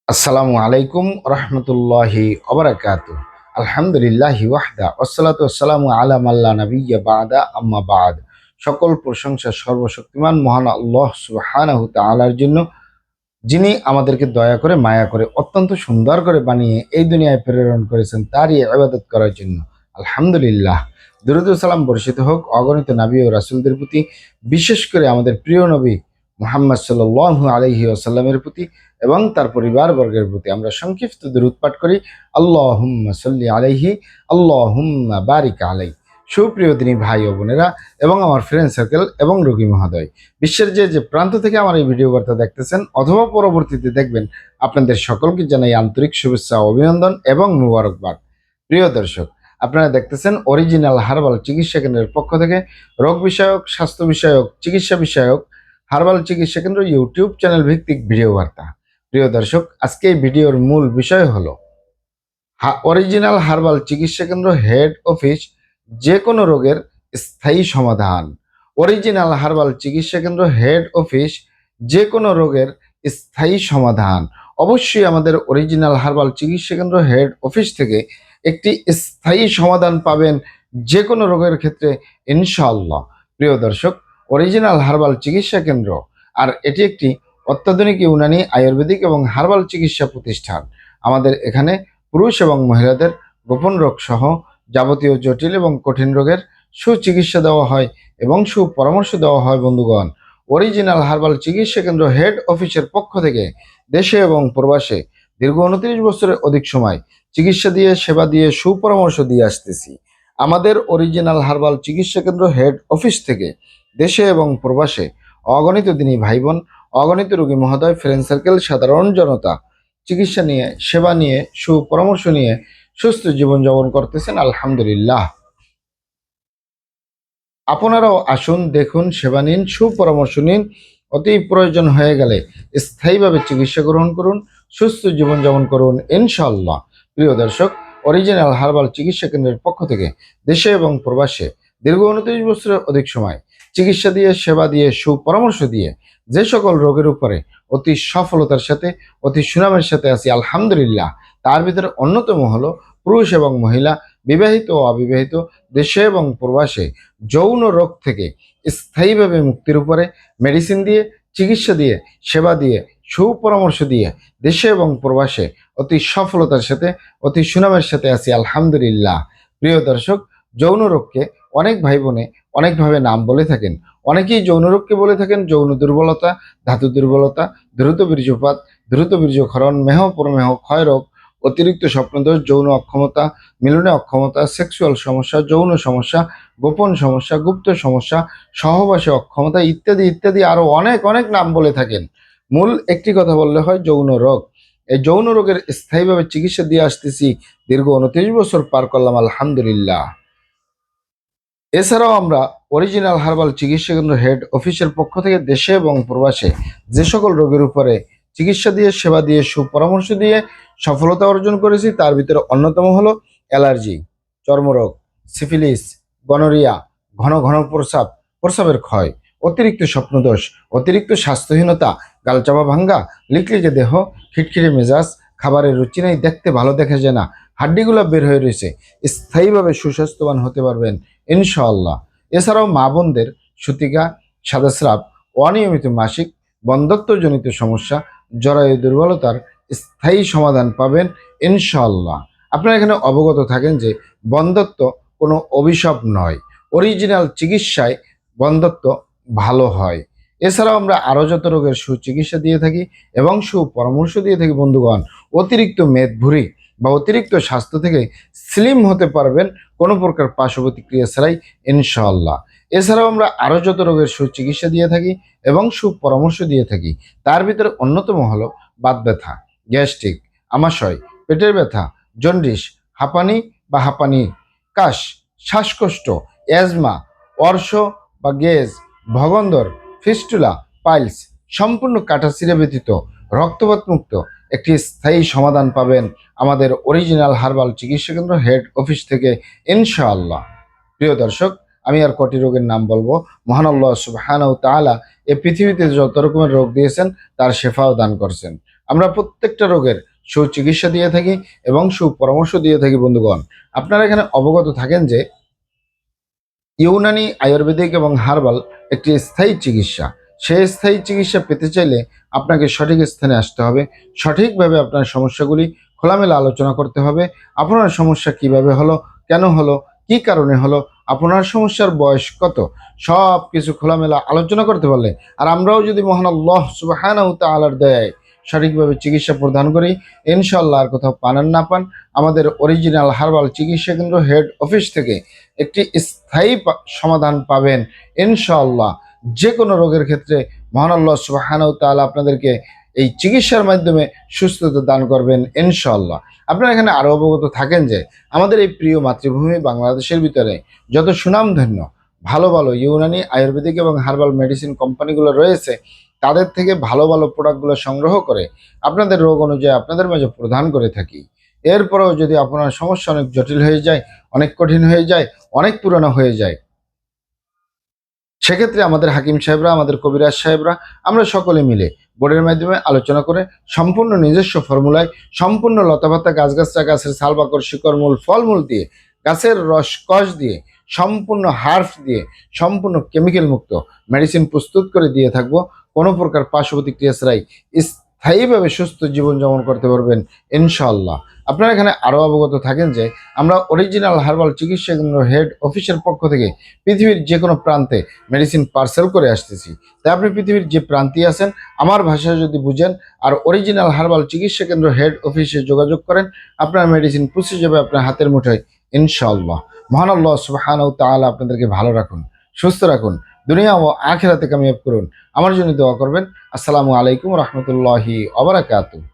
আসসালামু আলাইকুম রহমতুল্লাহি ওবারাকাতু। আলহামদুলিল্লাহি ওয়াহদা ওয়াসসালাতু ওয়াসসালামু আলা মাল্লা নাবিয়্যা বা'দা আম্মা বা'দ। সকল প্রশংসা সর্বশক্তিমান মহান আল্লাহ সুবহানাহু তাআলার জন্য, যিনি আমাদেরকে দয়া করে মায়া করে অত্যন্ত সুন্দর করে বানিয়ে এই দুনিয়ায় প্রেরণ করেছেন তারই ইবাদত করার জন্য। আলহামদুলিল্লাহ। দুরূদ ও সালাম বর্ষিত হোক অগণিত নবী ও রাসূলদের প্রতি, বিশেষ করে আমাদের প্রিয় নবী মুহাম্মদ সাল্লাল্লাহু আলাইহি ওয়াসাল্লামের প্রতি এবং তার পরিবারবর্গের প্রতি। আমরা সংক্ষিপ্ত দুরূদ পাঠ করি, আল্লাহুম্মা সাল্লি আলাইহি, আল্লাহুম্মা বারিক আলাইহি। সুপ্রিয় দিনী ভাই ও বোনেরা এবং আমার ফ্রেন্ড সার্কেল এবং রোগী মহোদয়, বিশ্বের যে যে প্রান্ত থেকে আমার এই ভিডিও বার্তা দেখতেছেন অথবা পরবর্তীতে দেখবেন, আপনাদের সকলকে জানাই আন্তরিক শুভেচ্ছা, অভিনন্দন এবং মুবারকবাদ। প্রিয় দর্শক, আপনারা দেখতেছেন অরিজিনাল হার্বাল চিকিৎসা কেন্দ্রের পক্ষ থেকে রোগ বিষয়ক, স্বাস্থ্য বিষয়ক, চিকিৎসা বিষয়ক হার্বাল চিকিৎসা কেন্দ্র ইউটিউব চ্যানেল ভিত্তিক ভিডিও বার্তা। প্রিয় দর্শক, আজকে এই ভিডিওর মূল বিষয় হলো অরিজিনাল হার্বাল চিকিৎসা কেন্দ্র হেড অফিস, যে কোনো রোগের স্থায়ী সমাধান। অরিজিনাল হার্বাল চিকিৎসা কেন্দ্র হেড অফিস, যে কোনো রোগের স্থায়ী সমাধান। অবশ্যই আমাদের অরিজিনাল হার্বাল চিকিৎসা কেন্দ্র হেড অফিস থেকে একটি স্থায়ী সমাধান পাবেন যে কোনো রোগের ক্ষেত্রে, ইনশাআল্লাহ। প্রিয় দর্শক, অরিজিনাল হার্বাল চিকিৎসা কেন্দ্র, আর এটি একটি অত্যাধুনিক ইউনানি, আয়ুর্বেদিক এবং হার্বাল চিকিৎসা প্রতিষ্ঠান। আমাদের এখানে পুরুষ এবং মহিলাদের গোপন রোগ সহ যাবতীয় জটিল এবং কঠিন রোগের সুচিকিৎসা দেওয়া হয় এবং সুপরামর্শ দেওয়া হয়। বন্ধুগণ, অরিজিনাল হার্বাল চিকিৎসা কেন্দ্র হেড অফিসের পক্ষ থেকে দেশে এবং প্রবাসে দীর্ঘ 29 বছরের অধিক সময় চিকিৎসা দিয়ে, সেবা দিয়ে, সুপরামর্শ দিয়ে আসতেছি। আমাদের অরিজিনাল হার্বাল চিকিৎসা কেন্দ্র হেড অফিস থেকে দেশে এবং প্রবাসে অগণিত দিনী ভাই বোন, অগণিত রোগী মহোদয়, ফ্রেন্ড সার্কেল, সাধারণ জনতা চিকিৎসা নিয়ে, সেবা নিয়ে, সুপরামর্শ নিয়ে সুস্থ জীবনযাপন করতেছেন। আলহামদুলিল্লাহ। আপনারাও আসুন, দেখুন, সেবা নিন, সুপরামর্শ নিন। অতি প্রয়োজন হয়ে গেলে স্থায়ীভাবে চিকিৎসা গ্রহণ করুন, সুস্থ জীবনযাপন করুন, ইনশাআল্লাহ। প্রিয় দর্শক, অরিজিনাল হার্বাল চিকিৎসা কেন্দ্রের পক্ষ থেকে দেশে এবং প্রবাসে দীর্ঘ 29 বছরের অধিক সময় চিকিৎসা দিয়ে, সেবা দিয়ে, সুপরামর্শ দিয়ে যে সকল রোগের উপরে অতি সফলতার সাথে, অতি সুনামের সাথে আছি, আলহামদুলিল্লাহ। তার ভিতরে অন্যতম হলো পুরুষ এবং মহিলা, বিবাহিত ও অবিবাহিত, দেশে এবং প্রবাসে যৌন রোগ থেকে স্থায়ীভাবে মুক্তির উপরে মেডিসিন দিয়ে, চিকিৎসা দিয়ে, সেবা দিয়ে, সুপরামর্শ দিয়ে দেশে এবং প্রবাসে অতি সফলতার সাথে, অতি সুনামের সাথে আছি, আলহামদুলিল্লাহ। প্রিয় দর্শক, যৌন রোগকে অনেক ভাই বোনে অনেকভাবে নাম বলে থাকেন। অনেকেই যৌন রোগকে বলে থাকেন যৌন দুর্বলতা, ধাতু দুর্বলতা, দ্রুত বীর্যপাত, দ্রুত বীর্যক্ষরণ, মেহ প্রমেহ, ক্ষয়রোগ, অতিরিক্ত স্বপ্নদোষ, যৌন অক্ষমতা, মিলনে অক্ষমতা, সেক্সুয়াল সমস্যা, যৌন সমস্যা, গোপন সমস্যা, গুপ্ত সমস্যা, সহবাসে অক্ষমতা, ইত্যাদি ইত্যাদি আরো অনেক অনেক নাম বলে থাকেন। মূল একটি কথা বললে হয়, যৌন রোগ। এই যৌন রোগের স্থায়ীভাবে চিকিৎসা দিয়ে আসতেছি, দীর্ঘ 29 বছর পার করলাম, আলহামদুলিল্লাহ। এছাড়াও আমরা অরিজিনাল হার্বাল চিকিৎসা কেন্দ্র হেড অফিসের পক্ষ থেকে দেশে এবং প্রবাসে যে সকল রোগের উপরে চিকিৎসা দিয়ে, সেবা দিয়ে, সুপরামর্শ দিয়ে সফলতা অর্জন করেছি, তার ভিতরে অন্যতম হলো অ্যালার্জি, চর্মরোগ, সিফিলিস, গনোরিয়া, ঘন ঘন প্রস্রাব, প্রস্রাবের ক্ষয়, অতিরিক্ত স্বপ্নদোষ, অতিরিক্ত স্বাস্থ্যহীনতা, গালচাপা ভাঙ্গা, লিকলিকে দেহ, খিটখিটে মেজাজ, খাবারের রুচি নেই, দেখতে ভালো দেখা যায় না, হাড্ডিগুলো বের হয়ে রয়েছে, স্থায়ীভাবে সুস্বাস্থ্যবান হতে পারবেন, ইনশাআল্লাহ। এছাড়াও মা বোনদের সূতিকা, সাদাস্রাব, অনিয়মিত মাসিক, বন্ধ্যত্বজনিত সমস্যা, জরায়ু দুর্বলতার স্থায়ী সমাধান পাবেন, ইনশাআল্লাহ। আপনারা এখানে অবগত থাকেন যে বন্ধ্যত্ব কোনো অভিশাপ নয়, অরিজিনাল চিকিৎসায় বন্ধ্যত্ব ভালো হয়। এছাড়াও আমরা আরও যত রোগের সুচিকিৎসা দিয়ে থাকি এবং সুপরামর্শ দিয়ে থাকি। বন্ধুগণ, অতিরিক্ত মেদভুঁড়ি বা অতিরিক্ত স্বাস্থ্য থেকে স্লিম হতে পারবেন কোনো প্রকার পার্শ্ব প্রতিক্রিয়া ছাড়াই, ইনশাআল্লাহ। এছাড়াও আমরা আরও যত রোগের সুচিকিৎসা দিয়ে থাকি এবং সুপরামর্শ দিয়ে থাকি, তার ভিতরে অন্যতম হলো বাত ব্যথা, গ্যাস্ট্রিক, আমাশয়, পেটের ব্যথা, জন্ডিস, হাঁপানি বা হাঁপানি, কাশ, শ্বাসকষ্ট, অ্যাজমা, অর্শ বা গেজ, ভগন্দর, ফিস্টুলা, পাইলস, সম্পূর্ণ কাটাছিঁড়া ব্যতীত রক্তপাত মুক্ত একটি স্থায়ী সমাধান পাবেন আমাদের অরিজিনাল হার্বাল চিকিৎসা কেন্দ্র হেড অফিস থেকে, ইনশাআল্লাহ। প্রিয় দর্শক, আমি আর কটি রোগের নাম বলবো। মহান আল্লাহ সুবহানাহু তাআলা এই পৃথিবীতে যত রকমের রোগ দিয়েছেন তার শেফাও দান করছেন। আমরা প্রত্যেকটা রোগের সুচিকিৎসা দিয়ে থাকি এবং সুপরামর্শ দিয়ে থাকি। বন্ধুগণ, আপনারা এখানে অবগত থাকেন যে ইউনানি, আয়ুর্বেদিক এবং হার্বাল একটি স্থায়ী চিকিৎসা। সেই স্থায়ী চিকিৎসা পেতে চাইলে আপনাকে সঠিক স্থানে আসতে হবে, সঠিকভাবে আপনার সমস্যাগুলি খোলামেলা আলোচনা করতে হবে। আপনার সমস্যা কিভাবে হলো, কেন হলো, কি কারণে হলো, আপনার সমস্যার বয়স কত, সব কিছু খোলামেলা আলোচনা করতে পারলে, আর আমরাও যদি মহান আল্লাহ সুবহানাহু ওয়া তাআলার দয়ায় সঠিকভাবে চিকিৎসা প্রদান করি, ইনশাআল্লাহ আর কোথাও পান আর না পান, আমাদের অরিজিনাল হার্বাল চিকিৎসা কেন্দ্র হেড অফিস থেকে একটি স্থায়ী সমাধান পাবেন ইনশাআল্লাহ। যে কোনো রোগের ক্ষেত্রে মহান আল্লাহ সুবহানাহু ওয়া তাআলা আপনাদেরকে এই চিকিৎসার মাধ্যমে সুস্থতা দান করবেন ইনশাআল্লাহ। আপনারা এখানে আরো অবগত থাকেন যে আমাদের এই প্রিয় মাতৃভূমি বাংলাদেশের ভিতরে যত সুনামধন্য ভালো ভালো ইউনানি, আয়ুর্বেদিক এবং হার্বাল মেডিসিন কোম্পানিগুলো রয়েছে, তাদের থেকে ভালো ভালো প্রোডাক্টগুলো সংগ্রহ করে আপনাদের রোগ অনুযায়ী আপনাদের মাঝে প্রদান করে থাকি। এরপরেও যদি আপনার সমস্যা অনেক জটিল হয়ে যায়, অনেক কঠিন হয়ে যায়, অনেক পুরানো হয়ে যায়, সেক্ষেত্রে আমাদের হাকিম সাহেবরা, আমাদের কবিরাজ সাহেবরা, আমরা সকলে মিলে বোর্ডের মাধ্যমে আলোচনা করে সম্পূর্ণ নিজস্ব ফর্মুলায়, সম্পূর্ণ লতাপাতা, গাছগাছরা, গাছের ছাল, বাকড়, শিকড়, মূল, ফলমূল দিয়ে, গাছের রস কষ দিয়ে, সম্পূর্ণ হার্ফ দিয়ে, সম্পূর্ণ কেমিক্যাল মুক্ত মেডিসিন প্রস্তুত করে দিয়ে থাকবো। কোনো প্রকার পার্শ্ব প্রতিক্রিয়া ছাড়াই স্থায়ীভাবে সুস্থ জীবনযাপন করতে পারবেন ইনশাআল্লাহ। আপনারা এখানে আরও অবগত থাকেন যে আমরা অরিজিনাল হার্বাল চিকিৎসা কেন্দ্র হেড অফিসের পক্ষ থেকে পৃথিবীর যে কোনো প্রান্তে মেডিসিন পার্সেল করে আসতেছি। তাই আপনি পৃথিবীর যে প্রান্তে আছেন, আমার ভাষায় যদি বুঝেন আর অরিজিনাল হার্বাল চিকিৎসা কেন্দ্র হেড অফিসে যোগাযোগ করেন, আপনার মেডিসিন পৌঁছে যাবে আপনার হাতের মুঠোয় ইনশাআল্লাহ। মহান আল্লাহ সুবহানাহু ওয়া তাআলা আপনাদেরকে ভালো রাখুন, সুস্থ রাখুন, দুনিয়া ও আখিরাতে কামিয়াব করুন। আমার জন্য দোয়া করবেন। আসসালামু আলাইকুম রহমতুল্লাহি ওয়া বারাকাতুহু।